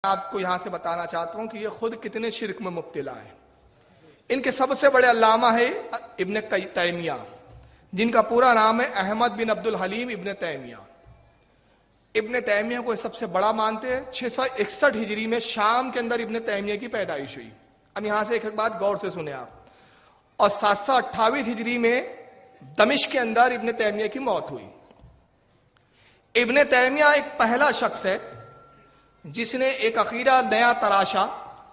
آپ کو یہاں سے بتانا چاہتا ہوں کہ یہ خود کتنے شرک میں مبتلا ہے۔ ان کے سب سے بڑے علامہ ہے ابن تیمیہ، جن کا پورا نام ہے احمد بن عبد الحلیم ابن تیمیہ۔ ابن تیمیہ کو سب سے بڑا مانتے ہیں۔ 661 ہجری میں شام کے اندر ابن تیمیہ کی پیدائش ہوئی۔ اب یہاں سے ایک بات غور سے سنیں آپ۔ اور 728 ہجری میں دمشق کے اندر ابن تیمیہ کی موت ہوئی۔ ابن تیمیہ ایک پہلا شخص ہے جس نے ایک عقیدہ نیا تراشا،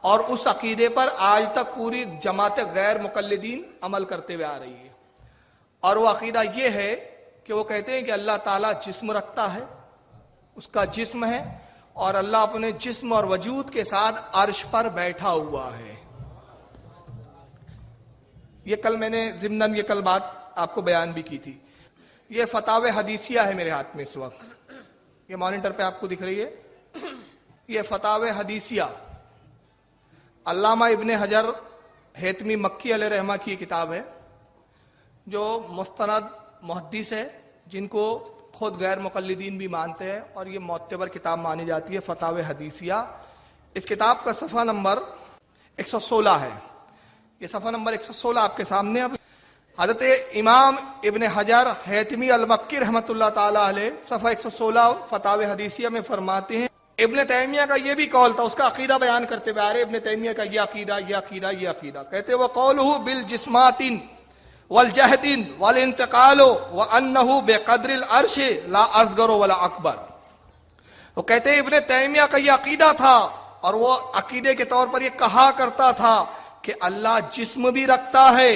اور اس عقیدے پر آج تک پوری جماعت غیر مقلدین عمل کرتے ہوئے آ رہی ہے۔ اور وہ عقیدہ یہ ہے کہ وہ کہتے ہیں کہ اللہ تعالیٰ جسم رکھتا ہے، اس کا جسم ہے، اور اللہ اپنے جسم اور وجود کے ساتھ عرش پر بیٹھا ہوا ہے۔ یہ کل میں نے ضمناً یہ کل بات آپ کو بیان بھی کی تھی۔ یہ فتاوی حدیثیہ ہے میرے ہاتھ میں اس وقت، یہ مانیٹر پہ آپ کو دکھ رہی ہے۔ یہ فتاوی حدیثیہ علامہ ابن حجر ہیتمی مکی علیہ رحمہ کی کتاب ہے، جو مستند محدث ہے، جن کو خود غیر مقلدین بھی مانتے ہیں، اور یہ معتبر کتاب مانی جاتی ہے، فتاوی حدیثیہ۔ اس کتاب کا صفحہ نمبر 116 ہے۔ یہ صفحہ نمبر 116 آپ کے سامنے۔ اب حضرت امام ابن حجر ہیتمی المکی رحمۃ اللہ تعالی علیہ صفحہ 116 فتاوی حدیثیہ میں فرماتے ہیں، ابن تیمیہ کا یہ بھی قول تھا، اس کا عقیدہ بیان کرتے ہوئے آ رہے ابن تیمیہ کا یہ عقیدہ یہ عقیدہ یہ عقیدہ، کہتے وہ قولہ بالجسمات والجہد والانتقال وانہ بقدر العرش لا اصغر ولا اکبر۔ وہ کہتے ہیں ابن تیمیہ کا یہ عقیدہ تھا، اور وہ عقیدے کے طور پر یہ کہا کرتا تھا کہ اللہ جسم بھی رکھتا ہے،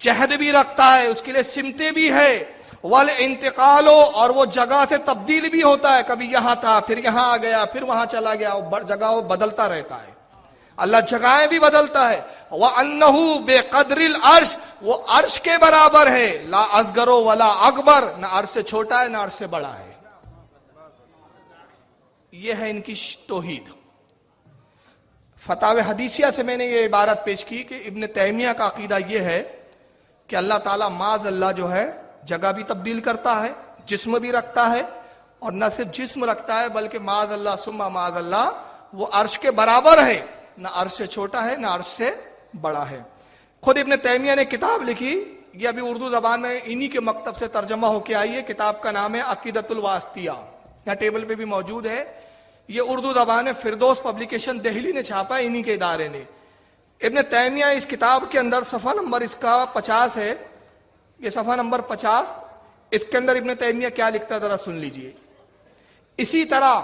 جہد بھی رکھتا ہے، اس کے لیے سمتیں بھی ہے، والانتقال، اور وہ جگہ سے تبدیل بھی ہوتا ہے، کبھی یہاں تھا پھر یہاں آ گیا پھر وہاں چلا گیا، جگہ وہ بدلتا رہتا ہے، اللہ جگہیں بھی بدلتا ہے۔ وَأَنَّهُ بِقَدْرِ الْعَرْشِ، وہ عرش کے برابر ہے، لا اصغر ولا اکبر، نہ عرش سے چھوٹا ہے نہ عرش سے بڑا ہے۔ یہ ہے ان کی توحید۔ فتاوی حدیثیہ سے میں نے یہ عبارت پیش کی کہ ابن تیمیہ کا عقیدہ یہ ہے کہ اللہ تعالیٰ معاذ اللہ جو ہے جگہ بھی تبدیل کرتا ہے، جسم بھی رکھتا ہے، اور نہ صرف جسم رکھتا ہے بلکہ معاذ اللہ ثم معاذ اللہ وہ عرش کے برابر ہے، نہ عرش سے چھوٹا ہے نہ عرش سے بڑا ہے۔ خود ابن تیمیہ نے کتاب لکھی، یہ ابھی اردو زبان میں انہی کے مکتب سے ترجمہ ہو کے آئی ہے، کتاب کا نام ہے عقیدۃ الواسطیہ، یہاں ٹیبل پہ بھی موجود ہے۔ یہ اردو زبان ہے، فردوس پبلیکیشن دہلی نے چھاپا ہے، انہی کے ادارے نے۔ ابن تیمیہ اس کتاب کے اندر صفحہ نمبر اس کا 50 ہے، یہ صفحہ نمبر 50، اس کے اندر ابن تیمیہ کیا لکھتا ہے ذرا سن لیجئے۔ اسی طرح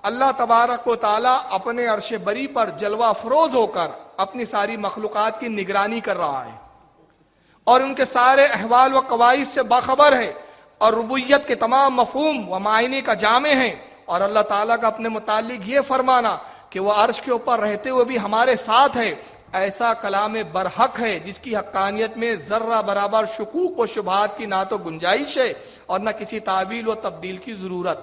اللہ تبارک و تعالیٰ اپنے عرش بری پر جلوہ افروز ہو کر اپنی ساری مخلوقات کی نگرانی کر رہا ہے، اور ان کے سارے احوال و قوائف سے باخبر ہے، اور ربوبیت کے تمام مفہوم و معنی کا جامع ہے، اور اللہ تعالیٰ کا اپنے متعلق یہ فرمانا کہ وہ عرش کے اوپر رہتے ہوئے بھی ہمارے ساتھ ہے، ایسا کلام برحق ہے جس کی حقانیت میں ذرہ برابر شکوک و شبہات کی نہ تو گنجائش ہے اور نہ کسی تعویل و تبدیل کی ضرورت۔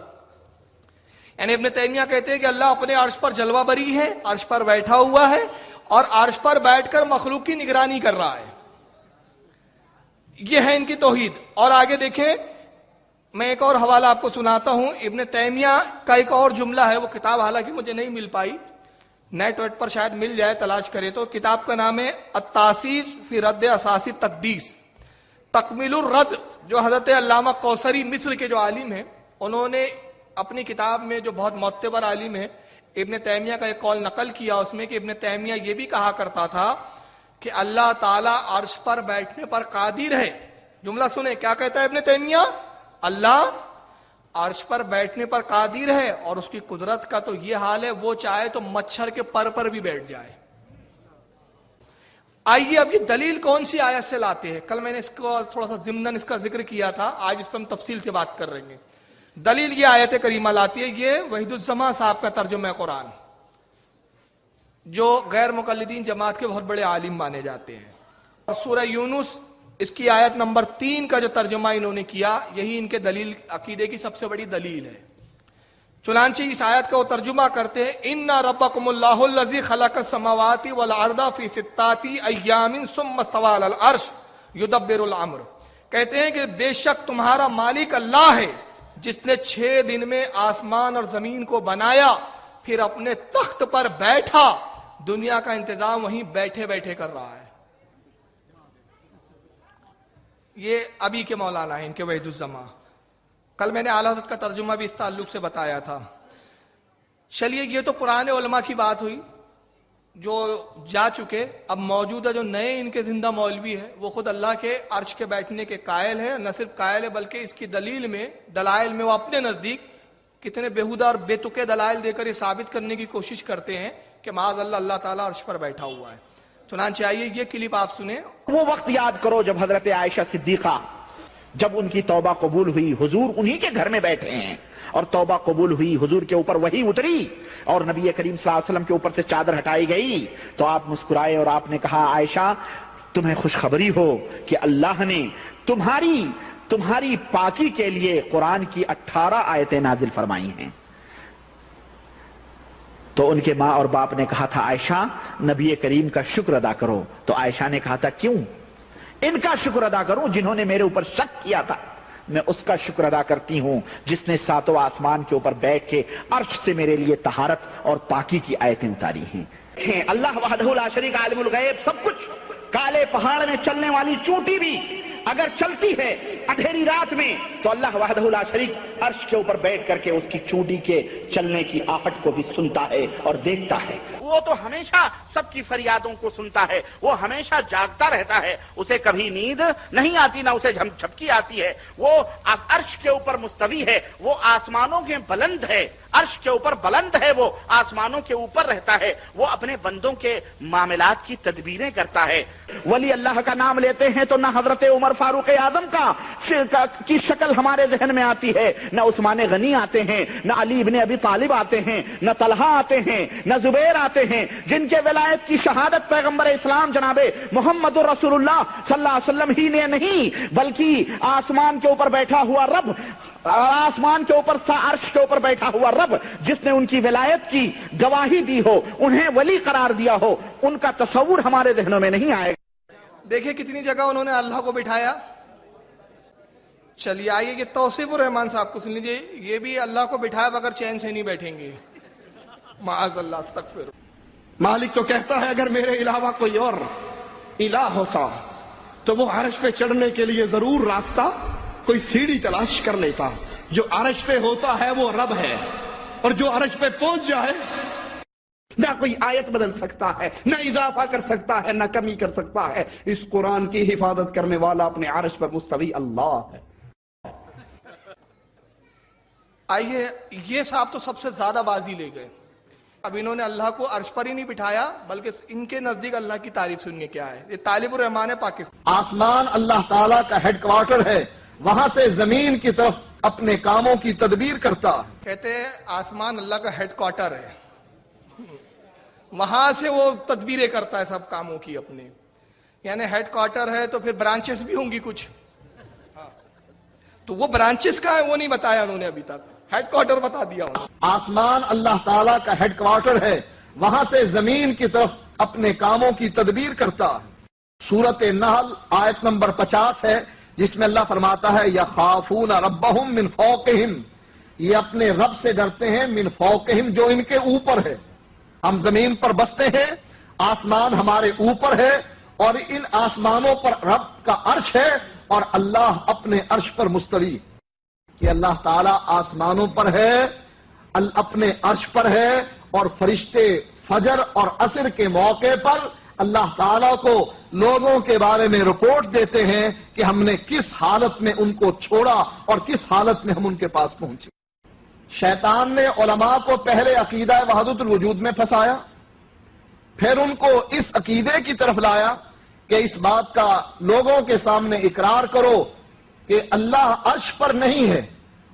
یعنی ابن تیمیہ کہتے ہیں کہ اللہ اپنے عرش پر جلوہ بری ہے، عرش پر بیٹھا ہوا ہے، اور عرش پر بیٹھ کر مخلوق کی نگرانی کر رہا ہے۔ یہ ہے ان کی توحید۔ اور آگے دیکھیں، میں ایک اور حوالہ آپ کو سناتا ہوں۔ ابن تیمیہ کا ایک اور جملہ ہے، وہ کتاب حالانکہ مجھے نہیں مل پائی، نیٹ ویٹ پر شاید مل جائے، تلاش کرے تو۔ کتاب کا نام ہے التاسیس فی رد اساسی تقدیس، تکمیل الرد، جو حضرت علامہ کوثری مصر کے جو عالم ہیں، انہوں نے اپنی کتاب میں، جو بہت معتبر عالم ہے، ابن تیمیہ کا ایک قول نقل کیا اس میں کہ ابن تیمیہ یہ بھی کہا کرتا تھا کہ اللہ تعالیٰ عرش پر بیٹھنے پر قادر ہے۔ جملہ سنیں، کیا کہتا ہے ابن تیمیہ؟ اللہ عرش پر بیٹھنے پر قادر ہے، اور اس کی قدرت کا تو یہ حال ہے وہ چاہے تو مچھر کے پر بھی بیٹھ جائے۔ آئیے اب یہ دلیل کون سی آیت سے لاتے ہیں؟ کل میں نے اس کو تھوڑا سا ضمناً اس کا ذکر کیا تھا، آج اس پر ہم تفصیل سے بات کر رہے ہیں۔ دلیل یہ آیت کریمہ لاتی ہے، یہ وحید الزماں صاحب کا ترجمہ قرآن، جو غیر مقلدین جماعت کے بہت بڑے عالم مانے جاتے ہیں۔ اور سورہ یونس اس کی آیت نمبر 3 کا جو ترجمہ انہوں نے کیا، یہی ان کے دلیل عقیدے کی سب سے بڑی دلیل ہے۔ چنانچہ اس آیت کا وہ ترجمہ کرتے ہیں، اِنَّ رَبَّكُمُ اللَّهُ الَّذِي خَلَقَ السَّمَاوَاتِ وَالْأَرْضَ فِي سِتَّةِ أَيَّامٍ ثُمَّ اسْتَوَىٰ عَلَى الْعَرْشِ يُدَبِّرُ الْأَمْرَ، کہتے ہیں کہ بے شک تمہارا مالک اللہ ہے، جس نے 6 دن میں آسمان اور زمین کو بنایا، پھر اپنے تخت پر بیٹھا، دنیا کا انتظام وہیں بیٹھے بیٹھے کر رہا ہے. یہ ابھی کے مولانا ہیں، ان کے وحید الزماں. کل میں نے اعلیٰ حضرت کا ترجمہ بھی اس تعلق سے بتایا تھا. چلیے یہ تو پرانے علماء کی بات ہوئی جو جا چکے. اب موجودہ جو نئے ان کے زندہ مولوی ہے وہ خود اللہ کے عرش کے بیٹھنے کے قائل ہے. نہ صرف قائل ہے بلکہ اس کی دلیل میں، دلائل میں وہ اپنے نزدیک کتنے بیہودہ اور بے تکے دلائل دے کر یہ ثابت کرنے کی کوشش کرتے ہیں کہ معاذ اللہ اللہ تعالیٰ عرش پر بیٹھا ہوا ہے. چنانچہ آئیے یہ کلپ آپ سنیں. وہ وقت یاد کرو جب حضرت عائشہ صدیقہ، جب ان کی توبہ قبول ہوئی، حضور انہی کے گھر میں بیٹھے ہیں اور توبہ قبول ہوئی، حضور کے اوپر وحی اتری اور نبی کریم صلی اللہ علیہ وسلم کے اوپر سے چادر ہٹائی گئی تو آپ مسکرائے اور آپ نے کہا عائشہ تمہیں خوشخبری ہو کہ اللہ نے تمہاری پاکی کے لیے قرآن کی 18 آیتیں نازل فرمائی ہیں. تو ان کے ماں اور باپ نے کہا تھا عائشہ نبی کریم کا شکر ادا کرو. تو عائشہ نے کہا تھا کیوں؟ ان کا شکر ادا کروں جنہوں نے میرے اوپر شک کیا تھا. میں اس کا شکر ادا کرتی ہوں جس نے ساتوں آسمان کے اوپر بیٹھ کے عرش سے میرے لیے طہارت اور پاکی کی آیتیں اتاری ہیں. اللہ وحدہ لا شریک عالم الغیب سب کچھ. کالے پہاڑ میں چلنے والی چونٹی بھی اگر چلتی ہے اندھیری رات میں تو اللہ وحدہ لا شریک عرش کے اوپر بیٹھ کر کے اس کی چونٹی کے چلنے کی آہٹ کو بھی سنتا ہے اور دیکھتا ہے. وہ تو ہمیشہ سب کی فریادوں کو سنتا ہے، وہ ہمیشہ جاگتا رہتا ہے، اسے کبھی نیند نہیں آتی نہ اسے جھپکی آتی ہے. وہ عرش کے اوپر مستوی ہے، وہ آسمانوں کے بلند ہے، عرش کے اوپر بلند ہے، وہ آسمانوں کے اوپر رہتا ہے، وہ اپنے بندوں کے معاملات کی تدبیریں کرتا ہے. ولی اللہ کا نام لیتے ہیں تو نہ حضرت عمر فاروق اعظم کی شکل ہمارے ذہن میں آتی ہے، نہ عثمان غنی آتے ہیں، نہ علی ابن ابی طالب آتے ہیں، نہ طلحہ آتے ہیں، نہ زبیر آتے ہیں، جن کے ولایت کی شہادت پیغمبر اسلام جناب محمد رسول اللہ صلی اللہ علیہ وسلم ہی نے نہیں بلکہ آسمان کے اوپر بیٹھا ہوا رب، آسمان کے اوپر عرش کے اوپر بیٹھا ہوا رب جس نے ان کی ولایت کی گواہی دی ہو، انہیں ولی قرار دیا ہو، ان کا تصور ہمارے ذہنوں میں نہیں آئے گا. دیکھیں کتنی جگہ انہوں نے اللہ کو بٹھایا. چلیے آئیے یہ توصیف الرحمان صاحب کو سن لیجیے. یہ بھی اللہ کو بٹھایا بغیر چین سے نہیں بیٹھیں گے. معاذ اللہ استغفر. مالک تو کہتا ہے اگر میرے علاوہ کوئی اور الہ ہوتا تو وہ عرش پہ چڑھنے کے لیے ضرور راستہ کوئی سیڑھی تلاش کر لیتا. جو عرش پہ ہوتا ہے وہ رب ہے، اور جو عرش پہ پہنچ جائے نہ کوئی آیت بدل سکتا ہے، نہ اضافہ کر سکتا ہے، نہ کمی کر سکتا ہے. اس قرآن کی حفاظت کرنے والا اپنے عرش پر مستوی اللہ ہے. آئیے یہ صاحب تو سب سے زیادہ بازی لے گئے. اب انہوں نے اللہ کو عرش پر ہی نہیں بٹھایا بلکہ ان کے نزدیک اللہ کی تعریف سننے کیا ہے. یہ طالب الرحمان ہے پاکستان. آسمان اللہ تعالیٰ کا ہیڈ کوارٹر ہے، وہاں سے زمین کی طرف اپنے کاموں کی تدبیر کرتا. کہتے ہیں آسمان اللہ کا ہیڈ کوارٹر ہے، وہاں سے وہ تدبیریں کرتا ہے سب کاموں کی اپنے. یعنی ہیڈ کوارٹر ہے تو پھر برانچز بھی ہوں گی کچھ، تو وہ برانچز کا ہے وہ نہیں بتایا انہوں نے ابھی تک. ہیڈ کوارٹر بتا دیا. آسمان اللہ تعالیٰ کا ہیڈ کوارٹر ہے، وہاں سے زمین کی طرف اپنے کاموں کی تدبیر کرتا. سورۃ نحل آیت نمبر 50 ہے جس میں اللہ فرماتا ہے یخافون ربہم من فوقہم، یہ اپنے رب سے ڈرتے ہیں، من فوقہم جو ان کے اوپر ہے. ہم زمین پر بستے ہیں، آسمان ہمارے اوپر ہے اور ان آسمانوں پر رب کا عرش ہے اور اللہ اپنے عرش پر مستوی. کہ اللہ تعالیٰ آسمانوں پر ہے، اپنے عرش پر ہے، اور فرشتے فجر اور عصر کے موقع پر اللہ تعالیٰ کو لوگوں کے بارے میں رپورٹ دیتے ہیں کہ ہم نے کس حالت میں ان کو چھوڑا اور کس حالت میں ہم ان کے پاس پہنچے. شیطان نے علماء کو پہلے عقیدہ وحدت الوجود میں پھنسایا، پھر ان کو اس عقیدے کی طرف لایا کہ اس بات کا لوگوں کے سامنے اقرار کرو کہ اللہ عرش پر نہیں ہے،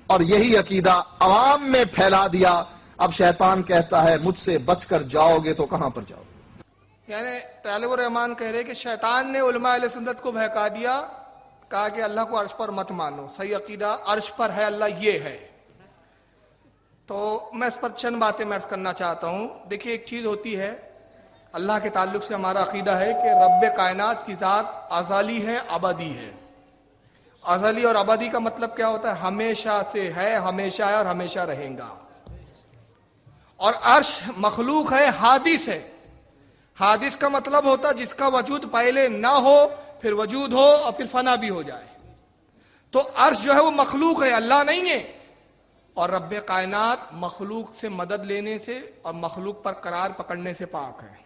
اور یہی عقیدہ عوام میں پھیلا دیا. اب شیطان کہتا ہے مجھ سے بچ کر جاؤ گے تو کہاں پر جاؤ. یعنی طالب الرحمان کہہ رہے کہ شیطان نے علماء اہل سنت کو بہکا دیا، کہا کہ اللہ کو عرش پر مت مانو، صحیح عقیدہ عرش پر ہے، اللہ یہ ہے. تو میں اس پر چند باتیں میں عرض کرنا چاہتا ہوں. دیکھیے ایک چیز ہوتی ہے، اللہ کے تعلق سے ہمارا عقیدہ ہے کہ رب کائنات کی ذات ازلی ہے، ابدی ہے. ازلی اور ابدی کا مطلب کیا ہوتا ہے؟ ہمیشہ سے ہے، ہمیشہ ہے اور ہمیشہ رہیں گا. اور عرش مخلوق ہے، حادث ہے. حادث کا مطلب ہوتا جس کا وجود پہلے نہ ہو پھر وجود ہو اور پھر فنا بھی ہو جائے. تو عرش جو ہے وہ مخلوق ہے، اللہ نہیں ہے. اور رب کائنات مخلوق سے مدد لینے سے اور مخلوق پر قرار پکڑنے سے پاک ہے.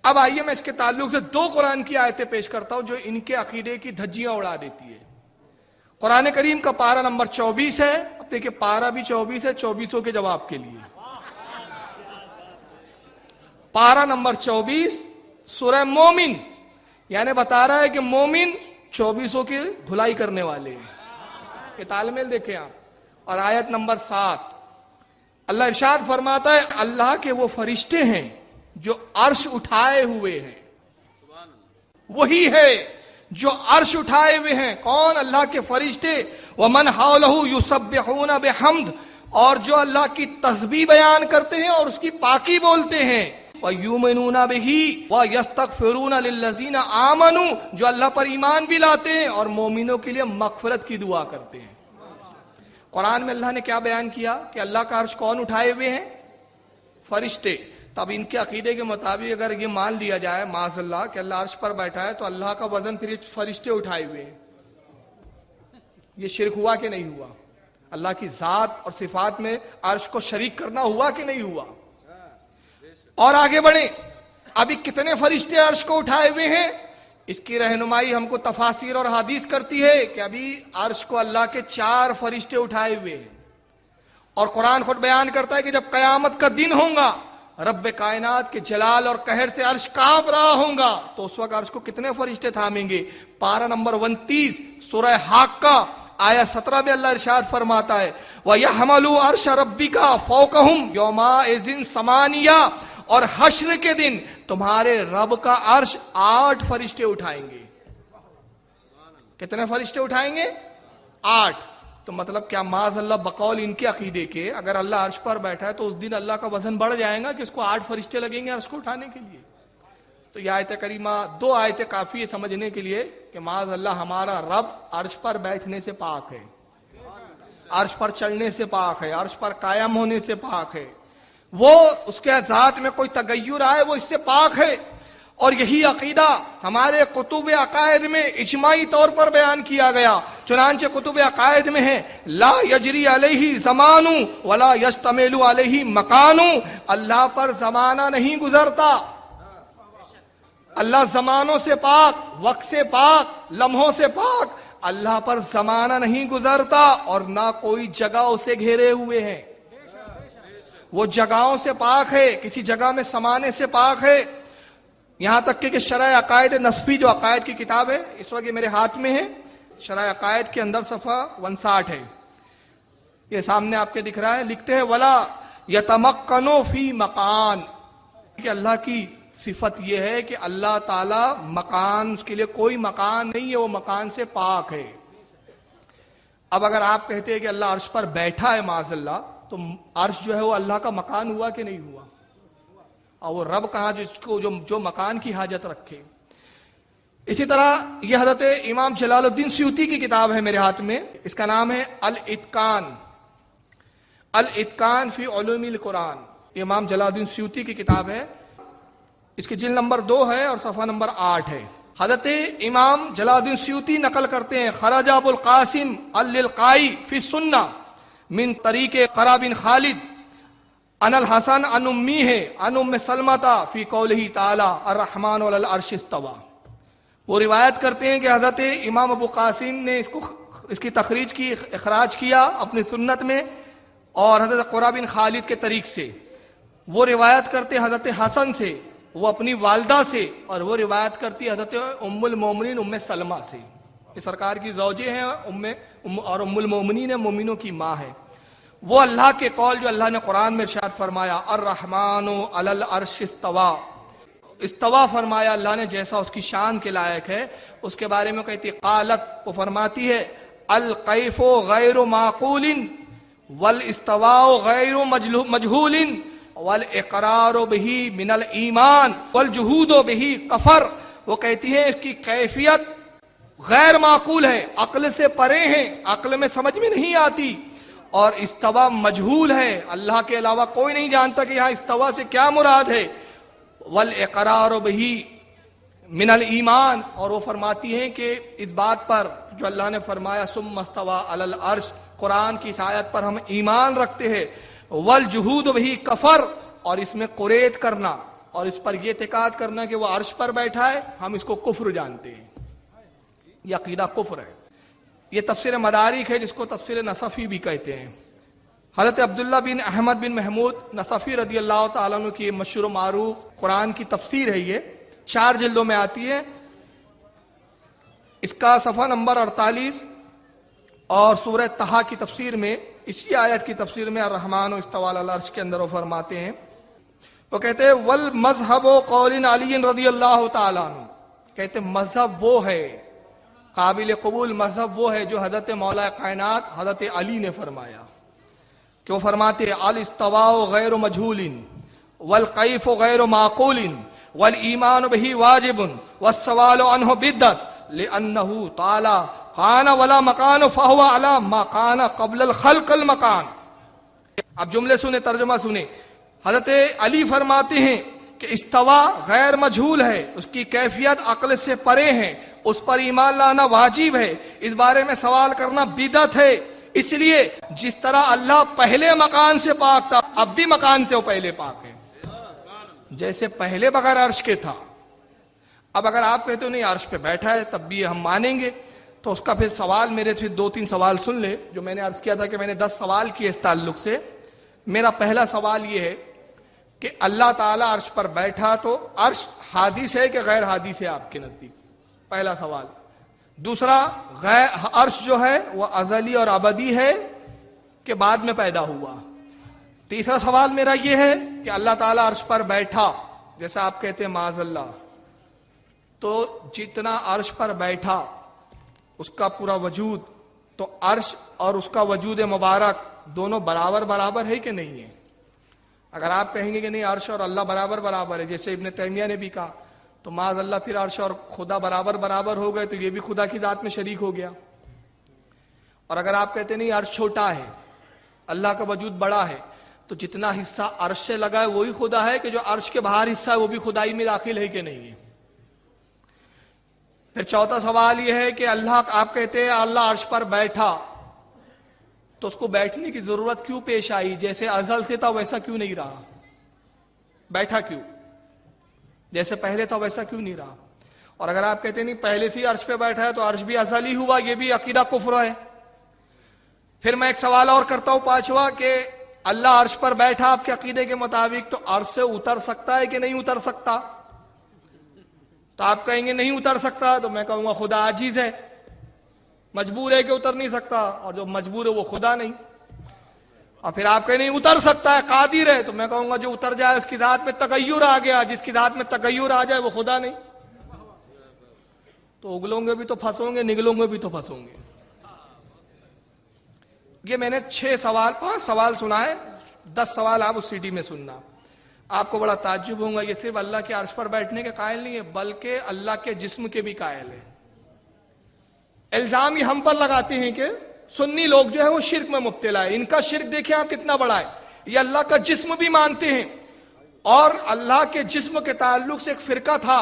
اب آئیے میں اس کے تعلق سے 2 قرآن کی آیتیں پیش کرتا ہوں جو ان کے عقیدے کی دھجیاں اڑا دیتی ہے. قرآن کریم کا پارہ نمبر 24 ہے. اب دیکھیں پارہ بھی 24 ہے 2400 کے جواب کے لیے. پارہ نمبر 24 سورہ مومن، یعنی بتا رہا ہے کہ مومن 2400 کی دھلائی کرنے والے ہیں. یہ تال میل دیکھیں آپ. اور آیت نمبر 7 اللہ ارشاد فرماتا ہے اللہ کے وہ فرشتے ہیں جو عرش اٹھائے ہوئے ہیں. وہی ہے جو عرش اٹھائے ہوئے ہیں. کون؟ اللہ کے فرشتے. وَمَنْ حَوْلَهُ يُسَبِّحُونَ بِحَمْدٍ، اور جو اللہ کی تسبیح بیان کرتے ہیں اور اس کی پاکی بولتے ہیں. وَيُؤْمِنُونَ بِهِ وَيَسْتَغْفِرُونَ لِلَّذِينَ آمَنُوا، جو اللہ پر ایمان بھی لاتے ہیں اور مومنوں کے لیے مغفرت کی دعا کرتے ہیں. قرآن میں اللہ نے کیا بیان کیا کہ اللہ کا عرش کون اٹھائے ہوئے ہیں؟ فرشتے. تب ان کے عقیدے کے مطابق اگر یہ مان لیا جائے معاذ اللہ کہ اللہ عرش پر بیٹھا ہے تو اللہ کا وزن پھر فرشتے اٹھائے ہوئے ہیں. یہ شرک ہوا کہ نہیں ہوا؟ اللہ کی ذات اور صفات میں عرش کو شریک کرنا ہوا کہ نہیں ہوا؟ اور آگے بڑھیں. ابھی کتنے فرشتے عرش کو اٹھائے ہوئے ہیں؟ اس کی رہنمائی ہم کو تفاسیر اور حدیث کرتی ہے کہ ابھی عرش کو اللہ کے 4 فرشتے اٹھائے ہوئے ہیں. اور قرآن خود بیان کرتا ہے کہ جب قیامت کا دن ہوگا رب کائنات کے جلال اور قہر سے عرش کانپ رہا ہوگا تو اس وقت عرش کو کتنے فرشتے تھامیں گے؟ پارہ نمبر 29 سورہ حاقہ آیت 17 میں اللہ ارشاد فرماتا ہے وَيَحْمَلُوا عَرْشَ رَبِّكَ فَوْقَهُمْ يَوْمَئِذٍ ثَمَانِيَةٌ، اور حشر کے دن تمہارے رب کا عرش 8 فرشتے اٹھائیں گے. کتنے فرشتے اٹھائیں گے؟ 8. تو مطلب کیا معاذ اللہ بقول ان کے عقیدے کے اگر اللہ عرش پر بیٹھا ہے تو اس دن اللہ کا وزن بڑھ جائے گا کہ اس کو 8 فرشتے لگیں گے عرش کو اٹھانے کے لیے؟ تو یہ آیت کریمہ 2 آیتیں کافی ہے سمجھنے کے لیے کہ معاذ اللہ ہمارا رب عرش پر بیٹھنے سے پاک ہے، عرش پر چڑھنے سے پاک ہے، عرش پر قائم ہونے سے پاک ہے. وہ اس کے ذات میں کوئی تغیر آئے وہ اس سے پاک ہے. اور یہی عقیدہ ہمارے کتب عقائد میں اجماعی طور پر بیان کیا گیا. چنانچہ کتب عقائد میں ہے لا یجری علیہ زمان ولا یشتمل علیہ مکان، اللہ پر زمانہ نہیں گزرتا. اللہ زمانوں سے پاک، وقت سے پاک، لمحوں سے پاک. اللہ پر زمانہ نہیں گزرتا اور نہ کوئی جگہ اسے گھیرے ہوئے ہیں. وہ جگہوں سے پاک ہے، کسی جگہ میں سمانے سے پاک ہے. یہاں تک کہ شرح عقائد نصفی جو عقائد کی کتاب ہے اس وقت یہ میرے ہاتھ میں ہے، شرح عقائد کے اندر صفحہ 59 ہے، یہ سامنے آپ کے دکھ رہا ہے. لکھتے ہیں ولا یتمکنوا فی مکان، کہ اللہ کی صفت یہ ہے کہ اللہ تعالی مکان، اس کے لیے کوئی مکان نہیں ہے، وہ مکان سے پاک ہے. اب اگر آپ کہتے ہیں کہ اللہ عرش پر بیٹھا ہے معاذ اللہ، تو عرش جو ہے وہ اللہ کا مکان ہوا کہ نہیں ہوا؟ اور وہ رب کہاں جس کو جو مکان کی حاجت رکھے. اسی طرح یہ حضرت امام جلال الدین سیوطی کی کتاب ہے میرے ہاتھ میں، اس کا نام ہے الاتقان، الاتقان فی علوم القرآن. یہ امام جلال الدین سیوطی کی کتاب ہے، اس کی جلد نمبر 2 ہے اور صفحہ نمبر 8 ہے. حضرت امام جلال الدین سیوطی نقل کرتے ہیں خرج ابو القاسم اللقائی فی السنہ من طریق قرہ بن خالد ان الحسن ان امیہ ان ام سلمۃ فی قولہ تعالی الرحمن علی العرش استوى. وہ روایت کرتے ہیں کہ حضرت امام ابو قاسم نے اس کی تخریج کی، اخراج کیا اپنی سنت میں، اور حضرت قرہ بن خالد کے طریق سے. وہ روایت کرتے حضرت حسن سے، وہ اپنی والدہ سے، اور وہ روایت کرتی حضرت ام المومنین ام سلمہ سے. یہ سرکار کی زوجے ہیں اور ام المومنین مومنوں کی ماں ہے. وہ اللہ کے قول جو اللہ نے قرآن میں ارشاد فرمایا الرحمن علی العرش استوى، استوا فرمایا اللہ نے جیسا اس کی شان کے لائق ہے، اس کے بارے میں کہتی قالت، وہ فرماتی ہے الکیف غیر معقول والاستواء غیر مجہول والاقرار بہ من الایمان والجحود بہ کفر. وہ کہتی ہے اس کی کیفیت غیر معقول ہے، عقل سے پرے ہیں، عقل میں سمجھ میں نہیں آتی، اور استوا مجہول ہے، اللہ کے علاوہ کوئی نہیں جانتا کہ یہاں استوا سے کیا مراد ہے. والاقرار بہ من الایمان، اور وہ فرماتی ہیں کہ اس بات پر جو اللہ نے فرمایا ثم استوى علی العرش، قرآن کی اس آیت پر ہم ایمان رکھتے ہیں. والجحود بہ کفر، اور اس میں قریت کرنا اور اس پر یہ اعتقاد کرنا کہ وہ عرش پر بیٹھا ہے، ہم اس کو کفر جانتے ہیں، یہ عقیدہ کفر ہے. یہ تفسیر مدارک ہے جس کو تفسیر نصفی بھی کہتے ہیں. حضرت عبداللہ بن احمد بن محمود نصفی رضی اللہ تعالیٰ عنہ کی مشہور و معروف قرآن کی تفسیر ہے، یہ 4 جلدوں میں آتی ہے. اس کا صفحہ نمبر 48 اور سورہ طہ کی تفسیر میں، اسی آیت کی تفسیر میں الرحمن استوى علی العرش کے اندر وہ فرماتے ہیں، وہ کہتے ہیں والمذہب قول علی رضی اللہ تعالیٰ عنہ، کہتے ہیں مذہب وہ ہے، قابل قبول مذہب وہ ہے جو حضرت مولا کائنات حضرت علی نے فرمایا، کہ وہ فرماتے ہیں الاستواء غیر مجہول والکیف غیر معقول والایمان بہ واجب والسوال عنہ بدعت لأنہ تعالی کان ولا مکان فہو علی ما کان قبل الخلق المکان. اب جملے سنیں، ترجمہ سنیں. حضرت علی فرماتے ہیں کہ استوا غیر مجہول ہے، اس کی کیفیت عقل سے پرے ہیں، اس پر ایمان لانا واجب ہے، اس بارے میں سوال کرنا بدعت ہے. اس لیے جس طرح اللہ پہلے مکان سے پاک تھا، اب بھی مکان سے وہ پہلے پاک ہے، جیسے پہلے بغیر عرش کے تھا. اب اگر آپ کہتے ہو نہیں عرش پہ بیٹھا ہے تب بھی ہم مانیں گے، تو اس کا پھر سوال میرے سے 2-3 سوال سن لے. جو میں نے عرض کیا تھا کہ میں نے 10 سوال کیے اس تعلق سے. میرا پہلا سوال یہ ہے کہ اللہ تعالیٰ عرش پر بیٹھا تو عرش حادث ہے کہ غیر حادث ہے آپ کے نزدیک؟ پہلا سوال. دوسرا، عرش جو ہے وہ ازلی اور ابدی ہے کہ بعد میں پیدا ہوا؟ تیسرا سوال میرا یہ ہے کہ اللہ تعالیٰ عرش پر بیٹھا جیسا آپ کہتے ہیں معاذ اللہ، تو جتنا عرش پر بیٹھا اس کا پورا وجود، تو عرش اور اس کا وجود مبارک دونوں برابر برابر ہے کہ نہیں ہے؟ اگر آپ کہیں گے کہ نہیں عرش اور اللہ برابر برابر ہے، جیسے ابن تیمیہ نے بھی کہا، تو معاذ اللہ پھر عرش اور خدا برابر برابر ہو گئے، تو یہ بھی خدا کی ذات میں شریک ہو گیا. اور اگر آپ کہتے نہیں عرش چھوٹا ہے، اللہ کا وجود بڑا ہے، تو جتنا حصہ عرش سے لگا ہے وہی خدا ہے کہ جو عرش کے باہر حصہ ہے وہ بھی خدائی میں داخل ہے کہ نہیں ہے؟ پھر چوتھا سوال یہ ہے کہ اللہ، آپ کہتے ہیں اللہ عرش پر بیٹھا، تو اس کو بیٹھنے کی ضرورت کیوں پیش آئی؟ جیسے ازل سے تھا ویسا کیوں نہیں رہا؟ بیٹھا کیوں؟ جیسے پہلے تھا ویسا کیوں نہیں رہا؟ اور اگر آپ کہتے نہیں پہلے سے ہی عرش پہ بیٹھا ہے تو عرش بھی ازلی ہوا، یہ بھی عقیدہ کفر ہے. پھر میں ایک سوال اور کرتا ہوں، پانچواں، کہ اللہ عرش پر بیٹھا آپ کے عقیدے کے مطابق، تو عرش سے اتر سکتا ہے کہ نہیں اتر سکتا؟ تو آپ کہیں گے نہیں اتر سکتا، تو میں کہوں گا خدا عاجز ہے، مجبور ہے کہ اتر نہیں سکتا، اور جو مجبور ہے وہ خدا نہیں. اور پھر آپ کہیں نہیں اتر سکتا ہے، قادر ہے، تو میں کہوں گا جو اتر جائے اس کی ذات میں تغیر آ گیا، جس کی ذات میں تغیر آ جائے وہ خدا نہیں. تو اگلوں گے بھی تو پھنسوں گے، نگلوں گے بھی تو پھنسوں گے. یہ میں نے 5 سوال سنائے، 10 سوال آپ اس سیڈی میں سننا. آپ کو بڑا تعجب ہوگا، یہ صرف اللہ کے عرش پر بیٹھنے کے قائل نہیں ہے بلکہ اللہ کے جسم کے بھی قائل ہے. الزام یہ ہم پر لگاتے ہیں کہ سنی لوگ جو ہے وہ شرک میں مبتلا ہے. ان کا شرک دیکھیں آپ کتنا بڑا ہے، یہ اللہ کا جسم بھی مانتے ہیں. اور اللہ کے جسم کے تعلق سے ایک فرقہ تھا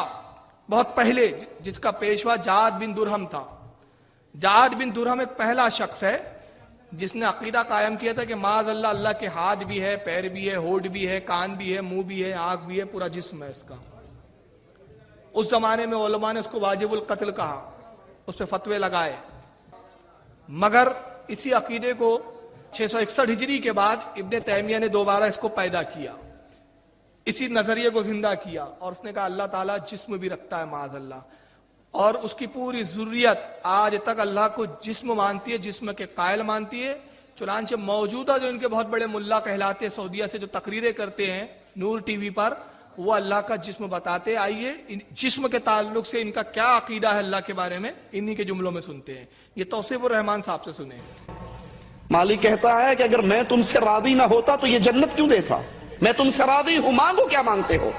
بہت پہلے جس کا پیشوا جعد بن درہم تھا. جعد بن درہم ایک پہلا شخص ہے جس نے عقیدہ قائم کیا تھا کہ معاذ اللہ، اللہ کے ہاتھ بھی ہے، پیر بھی ہے، ہونٹ بھی ہے، کان بھی ہے، منہ بھی ہے، آنکھ بھی ہے، پورا جسم ہے اس کا. اس زمانے میں علماء نے اس کو واجب القتل کہا، اس پہ فتوے لگائے. مگر اسی عقیدے کو 661 ہجری کے بعد ابن تیمیہ نے دوبارہ اس کو پیدا کیا، اسی نظریے کو زندہ کیا، اور اس نے کہا اللہ تعالیٰ جسم بھی رکھتا ہے معاذ اللہ. اور اس کی پوری ذریت آج تک اللہ کو جسم مانتی ہے، جسم کے قائل مانتی ہے. چنانچہ موجودہ جو ان کے بہت بڑے ملا کہلاتے ہیں سعودیہ سے، جو تقریریں کرتے ہیں نور ٹی وی پر، وہ اللہ کا جسم بتاتے. آئیے جسم کے تعلق سے ان کا کیا عقیدہ ہے اللہ کے بارے میں، انہی کے جملوں میں سنتے ہیں. یہ توصیف الرحمان صاحب سے سنیں. مالک کہتا ہے کہ اگر میں تم سے راضی نہ ہوتا تو یہ جنت کیوں دیتا؟ میں تم سے راضی ہوں، مانگو کیا مانگتے ہو؟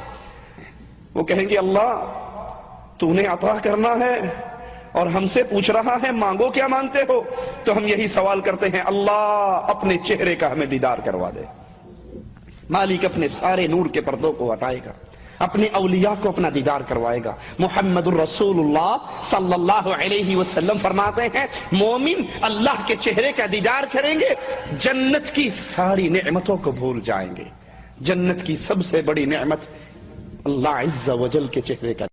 وہ کہیں گے اللہ تو نے عطا کرنا ہے اور ہم سے پوچھ رہا ہے مانگو کیا مانگتے ہو، تو ہم یہی سوال کرتے ہیں اللہ اپنے چہرے کا ہمیں دیدار کروا دے۔ مالک اپنے سارے نور کے پردوں کو ہٹائے گا، اپنے اولیاء کو اپنا دیدار کروائے گا۔ محمد الرسول اللہ صلی اللہ علیہ وسلم فرماتے ہیں مومن اللہ کے چہرے کا دیدار کریں گے، جنت کی ساری نعمتوں کو بھول جائیں گے۔ جنت کی سب سے بڑی نعمت اللہ عز و جل کے چہرے کا۔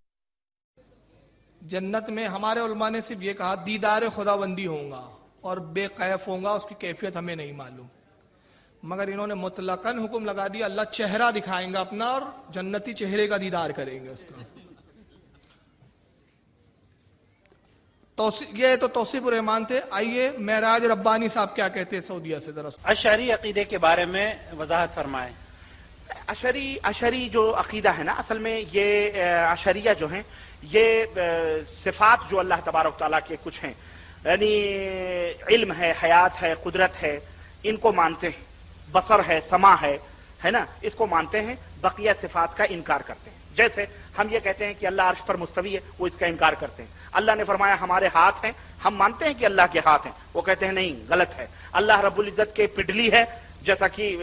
جنت میں ہمارے علماء نے صرف یہ کہا دیدار خداوندی ہوں گا اور بے قیف ہوں گا، اس کی کیفیت ہمیں نہیں معلوم، مگر انہوں نے مطلقاً حکم لگا دیا اللہ چہرہ دکھائیں گا اپنا اور جنتی چہرے کا دیدار کریں گے اس کا۔ یہ تو توصیف الرحمان تھے۔ آئیے معراج ربانی صاحب کیا کہتے ہیں سعودیہ سے ذرا۔ اشعری عقیدے کے بارے میں وضاحت فرمائیں۔ اشعری جو عقیدہ ہے نا، اصل میں یہ اشعریہ جو ہیں یہ صفات جو اللہ تبارک تعالیٰ کے کچھ ہیں، یعنی علم ہے، حیات ہے، قدرت ہے، ان کو مانتے ہیں، بصر ہے، سماع ہے نا، اس کو مانتے ہیں، بقیہ صفات کا انکار کرتے ہیں۔ جیسے ہم یہ کہتے ہیں کہ اللہ عرش پر مستوی ہے، وہ اس کا انکار کرتے ہیں۔ اللہ نے فرمایا ہمارے ہاتھ ہیں، ہم مانتے ہیں کہ اللہ کے ہاتھ ہیں، وہ کہتے ہیں نہیں، غلط ہے۔ اللہ رب العزت کے پڈلی ہے، جیسا کہ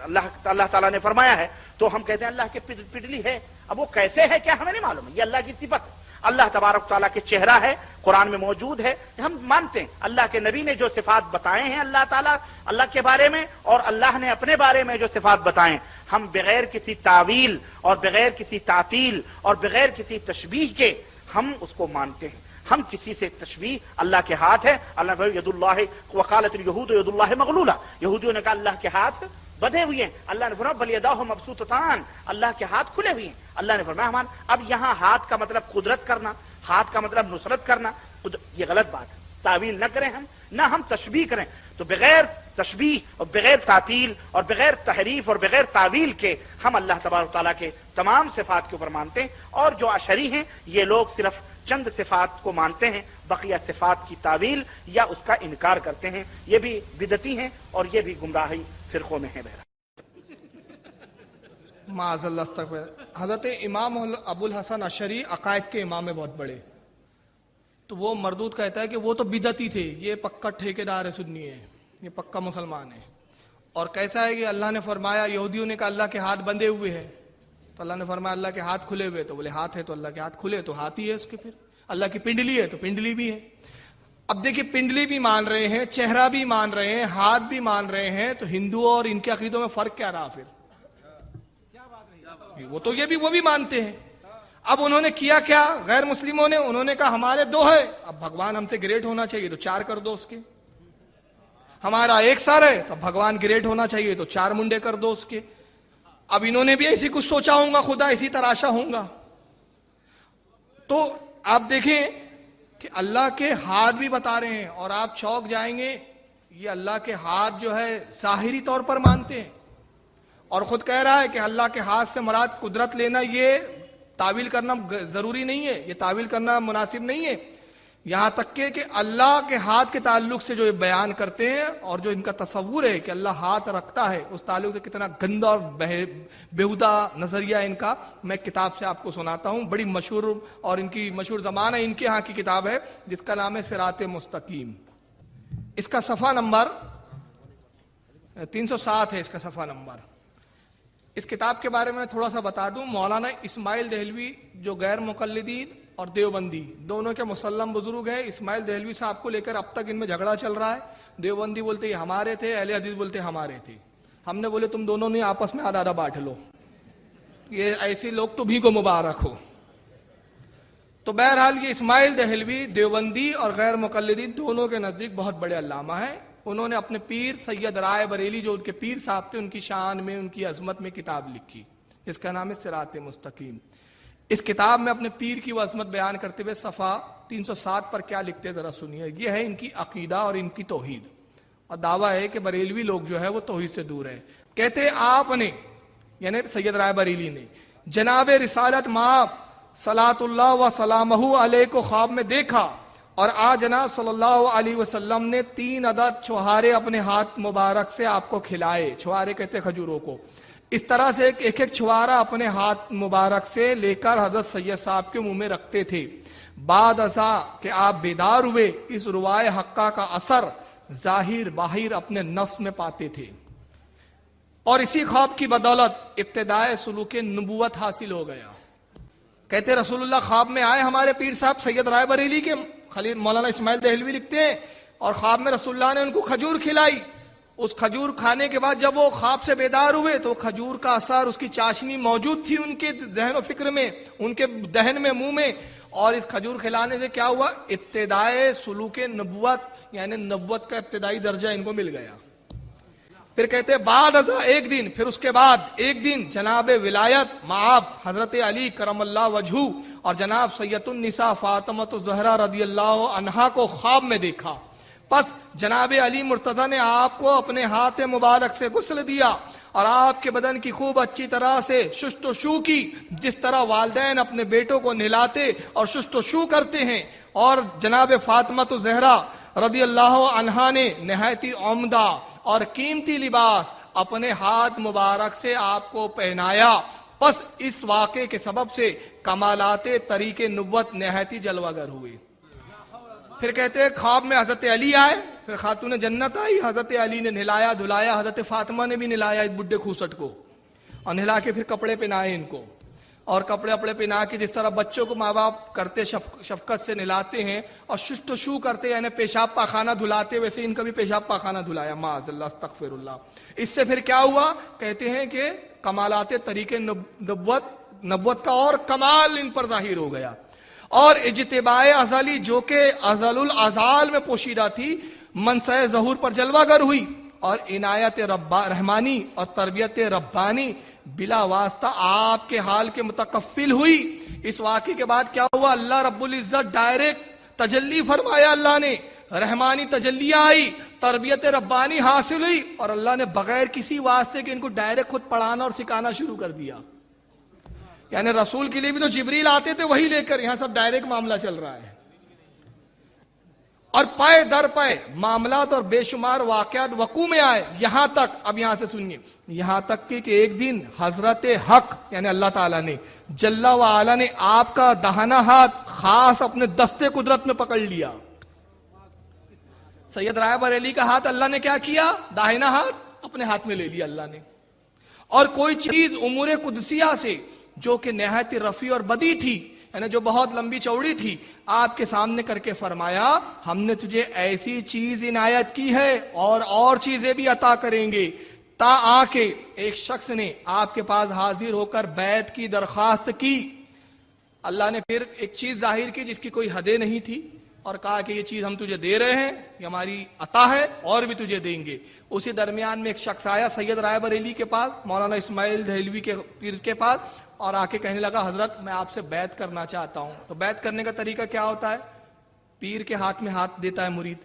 اللہ تعالیٰ نے فرمایا ہے، تو ہم کہتے ہیں اللہ کے پڈلی ہے۔ اب وہ کیسے ہے کیا ہمیں نہیں معلوم، یہ اللہ کی صفت ہے۔ اللہ تبارک تعالیٰ کے چہرہ ہے، قرآن میں موجود ہے، ہم مانتے ہیں۔ اللہ کے نبی نے جو صفات بتائے ہیں اللہ تعالیٰ اللہ کے بارے میں، اور اللہ نے اپنے بارے میں جو صفات بتائے، ہم بغیر کسی تعویل اور بغیر کسی تعطیل اور بغیر کسی تشبیہ کے ہم اس کو مانتے ہیں۔ ہم کسی سے تشبیہ، اللہ کے ہاتھ ہے، اللہ نے ید اللہ وقالت الیہود ید اللہ مغلولہ، یہودیوں نے کہا اللہ کے ہاتھ بدھے ہوئے ہیں، اللہ نے فرمایا بل یداہ مبسوطتان، اللہ کے ہاتھ کھلے ہوئے ہیں۔ اللہ نے فرمایا ہمان، اب یہاں ہاتھ کا مطلب قدرت کرنا، ہاتھ کا مطلب نصرت کرنا، یہ غلط بات ہے۔ تعویل نہ کریں ہم، نہ ہم تشبیہ کریں، تو بغیر تشبیہ اور بغیر تعطیل اور بغیر تحریف اور بغیر تعویل کے ہم اللہ تبارک تعالیٰ کے تمام صفات کے اوپر مانتے ہیں۔ اور جو اشعری ہیں یہ لوگ صرف چند صفات کو مانتے ہیں، بقیہ صفات کی تعویل یا اس کا انکار کرتے ہیں، یہ بھی بدعتی ہیں اور یہ بھی گمراہی فرقوں میں ہے۔ بہرحال معاذ اللہ استغفر۔ حضرت امام ابو الحسن اشعری عقائد کے امام ہیں بہت بڑے، تو وہ مردود کہتا ہے کہ وہ تو بدعتی تھے، یہ پکا ٹھیکیدار سنی ہے، یہ پکا مسلمان ہے۔ اور کیسا ہے کہ اللہ نے فرمایا، یہودیوں نے کہا اللہ کے ہاتھ بندھے ہوئے ہیں، تو اللہ نے فرمایا اللہ کے ہاتھ کھلے ہوئے، تو بولے ہاتھ ہے تو اللہ کے ہاتھ کھلے تو ہاتھ ہی ہے اس کے، پھر اللہ کی پنڈلی ہے تو پنڈلی بھی ہے۔ اب دیکھیے پنڈلی بھی مان رہے ہیں، چہرہ بھی مان رہے ہیں، ہاتھ بھی مان رہے ہیں، تو ہندو اور ان کے عقیدوں میں فرق کیا رہا پھر؟ وہ تو یہ بھی وہ بھی مانتے ہیں۔ اب انہوں نے کیا کیا غیر مسلموں نے؟ انہوں نے کہا ہمارے دو ہے، اب بھگوان ہم سے گریٹ ہونا چاہیے تو چار کر دو اس کے۔ ہمارا ایک سر ہے تو بھگوان گریٹ ہونا چاہیے تو چار منڈے کر دو اس کے۔ اب انہوں نے بھی ایسی کچھ سوچا ہوں گا، خدا اسی تراشا ہوں گا۔ تو آپ دیکھیں کہ اللہ کے ہاتھ بھی بتا رہے ہیں، اور آپ چوک جائیں گے، یہ اللہ کے ہاتھ جو ہے ظاہری طور پر مانتے ہیں، اور خود کہہ رہا ہے کہ اللہ کے ہاتھ سے مراد قدرت لینا، یہ تعویل کرنا ضروری نہیں ہے، یہ تعویل کرنا مناسب نہیں ہے۔ یہاں تک کہ اللہ کے ہاتھ کے تعلق سے جو یہ بیان کرتے ہیں اور جو ان کا تصور ہے کہ اللہ ہاتھ رکھتا ہے، اس تعلق سے کتنا گندا اور بیہودہ نظریہ ان کا، میں کتاب سے آپ کو سناتا ہوں، بڑی مشہور اور ان کی مشہور زمانہ ان کے ہاں کی کتاب ہے جس کا نام ہے صراط مستقیم۔ اس کا صفحہ نمبر 307 ہے، اس کا صفحہ نمبر۔ اس کتاب کے بارے میں تھوڑا سا بتا دوں، مولانا اسماعیل دہلوی جو غیر مقلدین اور دیوبندی دونوں کے مسلم بزرگ ہیں، اسماعیل دہلوی صاحب کو لے کر اب تک ان میں جھگڑا چل رہا ہے۔ دیوبندی بولتے یہ ہمارے تھے، اہل حدیث بولتے ہمارے تھے۔ ہم نے بولے تم دونوں نے آپس میں آدھا آدھا بانٹ لو، یہ ایسے لوگ تو بھی کو مبارک ہو۔ تو بہرحال یہ اسماعیل دہلوی دیوبندی اور غیر مقلدین دونوں کے نزدیک بہت بڑے علامہ ہیں۔ انہوں نے اپنے پیر سید رائے بریلی جو ان کے پیر صاحب تھے، ان کی شان میں، ان کی عظمت میں کتاب لکھی، اس کا نام ہے صراط مستقیم۔ اس کتاب میں اپنے پیر کی وہ عظمت بیان کرتے ہوئے صفحہ 307 پر کیا لکھتے ذرا سنیے۔ یہ ہے ان کی عقیدہ اور ان کی توحید، اور دعویٰ ہے کہ بریلوی لوگ جو ہے وہ توحید سے دور ہے۔ کہتے آپ نے، یعنی سید رائے بریلی نے، جناب رسالت مآب صلاۃ اللہ و سلامہ علیہ کو خواب میں دیکھا، اور آج جناب صلی اللہ علیہ وسلم نے 3 عدد چھوہارے اپنے ہاتھ مبارک سے آپ کو کھلائے۔ چھوہارے کہتے کھجوروں کو۔ اس طرح سے ایک ایک چھوارا اپنے ہاتھ مبارک سے لے کر حضرت سید صاحب کے منہ میں رکھتے تھے۔ بعد ازاں کہ آپ بیدار ہوئے اس روائے حقہ کا اثر ظاہر باہر اپنے نفس میں پاتے تھے، اور اسی خواب کی بدولت ابتدائے سلوک نبوت حاصل ہو گیا۔ کہتے رسول اللہ خواب میں آئے، ہمارے پیر صاحب سید رائے بریلی کے خلیل مولانا اسماعیل دہلوی لکھتے ہیں، اور خواب میں رسول اللہ نے ان کو کھجور کھلائی۔ اس کھجور کھانے کے بعد جب وہ خواب سے بیدار ہوئے تو کھجور کا اثر، اس کی چاشنی موجود تھی ان کے ذہن و فکر میں، ان کے دہن میں، منہ میں، اور اس کھجور کھلانے سے کیا ہوا؟ ابتدائے سلوک نبوت، یعنی نبوت کا ابتدائی درجہ ان کو مل گیا۔ پھر کہتے بعد ازاں ایک دن، پھر اس کے بعد ایک دن جناب ولایت معاب حضرت علی کرم اللہ وجہہ اور جناب سید النساء فاطمہ الزہرا رضی اللہ عنہا کو خواب میں دیکھا۔ پس جناب علی مرتضی نے آپ کو اپنے ہاتھ مبارک سے غسل دیا اور آپ کے بدن کی خوب اچھی طرح سے شست و شو کی، جس طرح والدین اپنے بیٹوں کو نہلاتے اور شست و شو کرتے ہیں، اور جناب فاطمہ الزہرا رضی اللہ عنہا نے نہایت عمدہ اور قیمتی لباس اپنے ہاتھ مبارک سے آپ کو پہنایا۔ پس اس واقعے کے سبب سے کمالات طریق نبوت نہایت جلوہ گر ہوئے۔ پھر کہتے ہیں خواب میں حضرت علی آئے، پھر خاتون جنت آئی، حضرت علی نے نہلایا دھلایا، حضرت فاطمہ نے بھی نہلایا اس بڈھے کھوسٹ کو، اور نہلا کے پھر کپڑے پہنائے ان کو، اور کپڑے اپڑے پہنا کے جس طرح بچوں کو ماں باپ کرتے شفقت سے نہلاتے ہیں اور شست و شو کرتے یعنی پیشاب پاخانہ دھلاتے، ویسے ان کا بھی پیشاب پاخانہ دھلایا، معاذ اللہ استغفر اللہ۔ اس سے پھر کیا ہوا؟ کہتے ہیں کہ کمالات طریق نبوت کا اور کمال ان پر ظاہر ہو گیا، اور اجتباع ازلی جو کہ ازل الازال میں پوشیدہ تھی منصع ظہور پر جلوہ گر ہوئی، اور عنایت رحمانی اور تربیت ربانی بلا واسطہ آپ کے حال کے متکفل ہوئی۔ اس واقعے کے بعد کیا ہوا؟ اللہ رب العزت ڈائریکٹ تجلی فرمایا، اللہ نے رحمانی تجلیہ آئی، تربیت ربانی حاصل ہوئی، اور اللہ نے بغیر کسی واسطے کے ان کو ڈائریکٹ خود پڑھانا اور سکھانا شروع کر دیا۔ یعنی رسول کے لیے بھی تو جبریل آتے تھے وہی لے کر، یہاں سب ڈائریکٹ معاملہ چل رہا ہے، اور پائے در پائے معاملات اور بے شمار واقعات وقوع میں آئے، یہاں تک، اب یہاں سے سنیے، یہاں تک کہ ایک دن حضرت حق یعنی اللہ تعالیٰ نے جل وعلا نے آپ کا داہنا ہاتھ خاص اپنے دستے قدرت میں پکڑ لیا۔ سید رائے بریلی کا ہاتھ اللہ نے کیا کیا؟ داہنا ہاتھ اپنے ہاتھ میں لے لیا اللہ نے، اور کوئی چیز امور قدسیہ سے جو کہ نہایت رفیع اور بدی تھی، یعنی جو بہت لمبی چوڑی تھی، آپ کے سامنے کر کے فرمایا ہم نے تجھے ایسی چیز عنایت کی ہے اور چیزیں بھی عطا کریں گے، تا آ کے ایک شخص نے آپ کے پاس حاضر ہو کر بیعت کی درخواست کی۔ اللہ نے پھر ایک چیز ظاہر کی جس کی کوئی حدیں نہیں تھی، اور کہا کہ یہ چیز ہم تجھے دے رہے ہیں، یہ ہماری عطا ہے، اور بھی تجھے دیں گے۔ اسی درمیان میں ایک شخص آیا سید رائے بریلی کے پاس، مولانا اسماعیل دہلوی کے پیر کے پاس، اور آ کے کہنے لگا حضرت میں آپ سے بیعت کرنا چاہتا ہوں۔ تو بیعت کرنے کا طریقہ کیا ہوتا ہے؟ پیر کے ہاتھ میں ہاتھ دیتا ہے مرید۔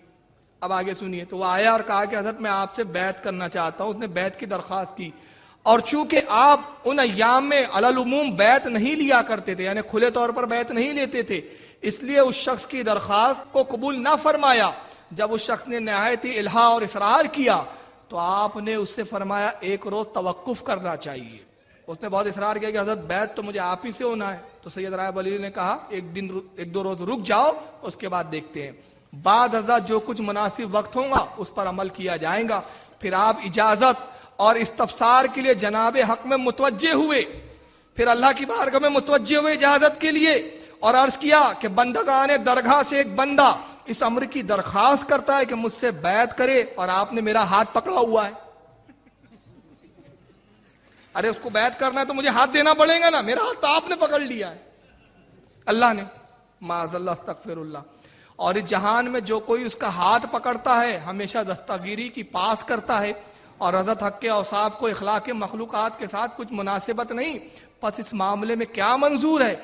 اب آگے سنیے، تو وہ آیا اور کہا کہ حضرت میں آپ سے بیعت کرنا چاہتا ہوں۔ اس نے بیعت کی درخواست کی، اور چونکہ آپ ان ایام میں علی العموم بیعت نہیں لیا کرتے تھے، یعنی کھلے طور پر بیعت نہیں لیتے تھے، اس لیے اس شخص کی درخواست کو قبول نہ فرمایا۔ جب اس شخص نے نہایت الہا اور اصرار کیا تو آپ نے اس سے فرمایا ایک روز توقف کرنا چاہیے۔ اس نے بہت اصرار کیا کہ حضرت بیعت تو مجھے آپ ہی سے ہونا ہے، تو سید رائے بریلی نے کہا ایک دو روز رک جاؤ، اس کے بعد دیکھتے ہیں، بعد ازاں جو کچھ مناسب وقت ہوگا اس پر عمل کیا جائے گا۔ پھر آپ اجازت اور استفسار کے لیے جناب حق میں متوجہ ہوئے، پھر اللہ کی بارگاہ میں متوجہ ہوئے اجازت کے لیے، اور عرض کیا کہ بندگان درگاہ سے ایک بندہ اس امر کی درخواست کرتا ہے کہ مجھ سے بیعت کرے، اور آپ نے میرا ہاتھ پکڑا ہوا ہے۔ ارے اس کو بیعت کرنا ہے تو مجھے ہاتھ دینا پڑے گا نا، میرا ہاتھ تو آپ نے پکڑ لیا ہے اللہ نے، معاذ اللہ استغفر اللہ۔ اور اس جہان میں جو کوئی اس کا ہاتھ پکڑتا ہے ہمیشہ دستگیری کی پاس کرتا ہے، اور حضرت حق کے اوصاف کو اخلاق مخلوقات کے ساتھ کچھ مناسبت نہیں، پس اس معاملے میں کیا منظور ہے؟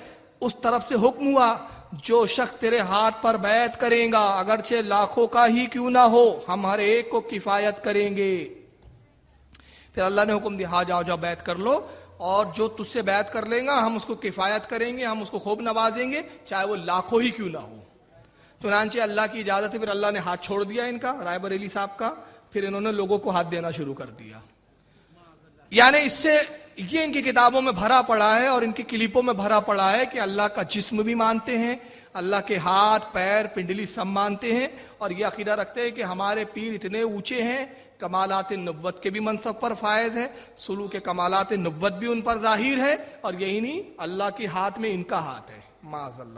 اس طرف سے حکم ہوا جو شخص تیرے ہاتھ پر بیعت کرے گا اگرچہ لاکھوں کا ہی کیوں نہ ہو، ہم ہر ایک کو کفایت کریں گے۔ پھر اللہ نے حکم دیا ہاں جاؤ بیعت کر لو، اور جو تجھ سے بیعت کر لیں گا ہم اس کو کفایت کریں گے، ہم اس کو خوب نوازیں گے، چاہے وہ لاکھوں ہی کیوں نہ ہو۔ چنانچہ اللہ کی اجازت ہے، پھر اللہ نے ہاتھ چھوڑ دیا ان کا، رائے بریلی صاحب کا، پھر انہوں نے لوگوں کو ہاتھ دینا شروع کر دیا۔ یعنی اس سے یہ ان کی کتابوں میں بھرا پڑا ہے اور ان کی کلپوں میں بھرا پڑا ہے کہ اللہ کا جسم بھی مانتے ہیں، اللہ کے ہاتھ پیر پنڈلی سب مانتے ہیں اور یہ عقیدہ رکھتے ہیں کہ ہمارے پیر اتنے اونچے ہیں، کمالات نبوت کے بھی منصب پر فائز ہے، سلوک کے کمالات نبوت بھی ان پر ظاہر ہے، اور یہی نہیں اللہ کے ہاتھ میں ان کا ہاتھ ہے، معاذ اللہ۔